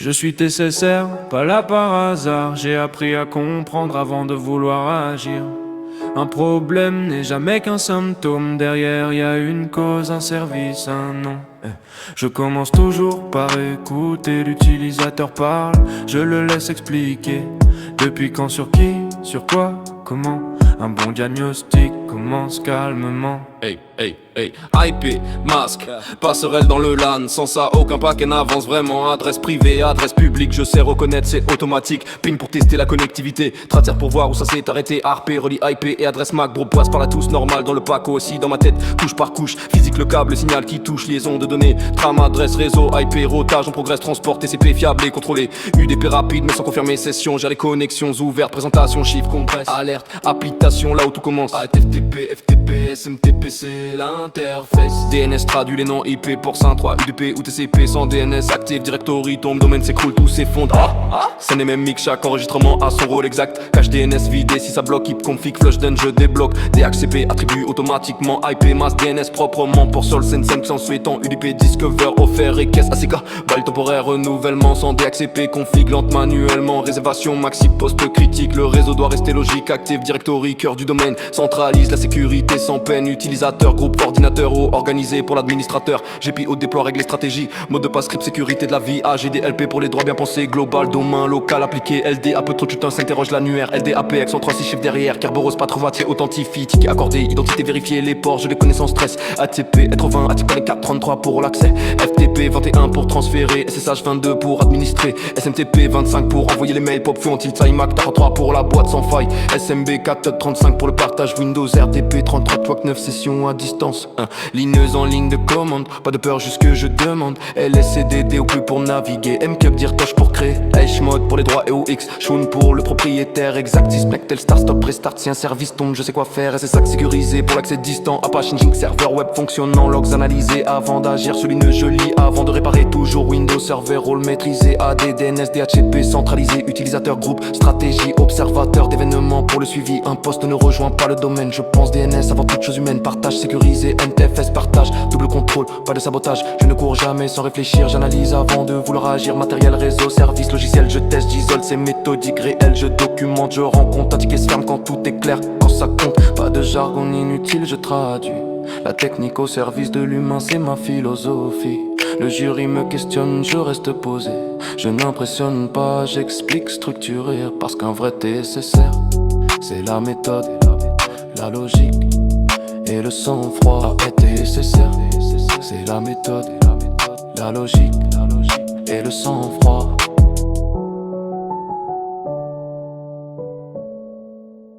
Je suis TCSR, pas là par hasard. J'ai appris à comprendre avant de vouloir agir. Un problème n'est jamais qu'un symptôme. Derrière y a une cause, un service, un nom. Je commence toujours par écouter. L'utilisateur parle, je le laisse expliquer. Depuis quand, sur qui, sur quoi, comment. Un bon diagnostic commence calmement. Hey, hey, hey, IP, masque, passerelle dans le LAN. Sans ça, aucun paquet n'avance vraiment. Adresse privée, adresse publique, je sais reconnaître, c'est automatique. Pin pour tester la connectivité, tracer pour voir où ça s'est arrêté. ARP, relie IP et adresse MAC, bro, passe par la tous normal dans le pack aussi. Dans ma tête, couche par couche, physique, le câble, le signal qui touche, liaison de données. Tram, adresse, réseau, IP, rotage, on progresse, transport, TCP fiable et contrôlé. UDP rapide mais sans confirmer session, j'ai les connexions ouvertes, présentation, chiffre, compresse, alerte, application, là où tout commence. FTP, FTP, SMTP, c'est l'interface. DNS traduit les noms IP pour 103 UDP ou TCP sans DNS active directory, ton domaine s'écroule, tout s'effondre. Ça n'est même mic, chaque enregistrement a son rôle exact. Cache DNS vidé, si ça bloque, hip config, flush then je débloque. DHCP attribue automatiquement IP, masse DNS proprement pour sol SenSense sans souhaitant UDP discover offert et caisse ACK. Bail temporaire, renouvellement sans DHCP, config lente manuellement, réservation maxi poste critique. Le réseau doit rester logique, active directory, cœur du domaine. Centralise la sécurité sans peine, utilisateur, groupe, ordinateur ou organisé pour l'administrateur. GPO déploie, règle les stratégies, mode de passe, script, sécurité de la vie. AGDLP pour les droits bien pensés, global, domaine, local, appliqué. LD, un peu trop de chutin, s'interroge l'annuaire. LDAPX, en 3-6 chiffres derrière. Kerberos, pas trop vaté, authentifie, ticket accordé, identité vérifiée, les ports, je les connais sans stress. ATP, être 20, ATP 433 pour l'accès. FTP 21 pour transférer, SSH 22 pour administrer. SMTP 25 pour envoyer les mails, pop, feu, tilt, iMac, 43 pour la boîte sans faille. SMB 4 35 pour le partage, Windows, RDP 33, TWAC 9 sessions à distance. Ligneuse en ligne de commande, pas de peur jusque je demande. LSCDD au plus pour naviguer, MCUP dire touch pour créer. H-mode pour les droits EOX, Shun pour le propriétaire exact. Spectel Star Stop Restart, si un service tombe je sais quoi faire. SSH sécurisé pour l'accès distant, Apache Nginx serveur web fonctionnant. Logs analysés avant d'agir, sur ligne je lis avant de réparer. Toujours Windows Server rôle maîtrisé, AD, DNS, DHCP centralisé. Utilisateur groupe, stratégie, observateur d'événements pour le suivi. Un poste ne rejoint pas le domaine, je pense DNS avant toute chose humaine. Partage sécurisé, NTFS partage, double contrôle, pas de sabotage. Je ne cours jamais sans réfléchir, j'analyse avant de vouloir agir. Matériel, réseau, service, logiciel, je teste, j'isole, c'est méthodique, réel. Je documente, je rends compte, un ticket se ferme quand tout est clair, quand ça compte. Pas de jargon inutile, je traduis. La technique au service de l'humain, c'est ma philosophie. Le jury me questionne, je reste posé. Je n'impressionne pas, j'explique structuré. Parce qu'un vrai TCSR, c'est la méthode, la logique et le sang-froid. TCSR, c'est la méthode, la logique et le sang-froid.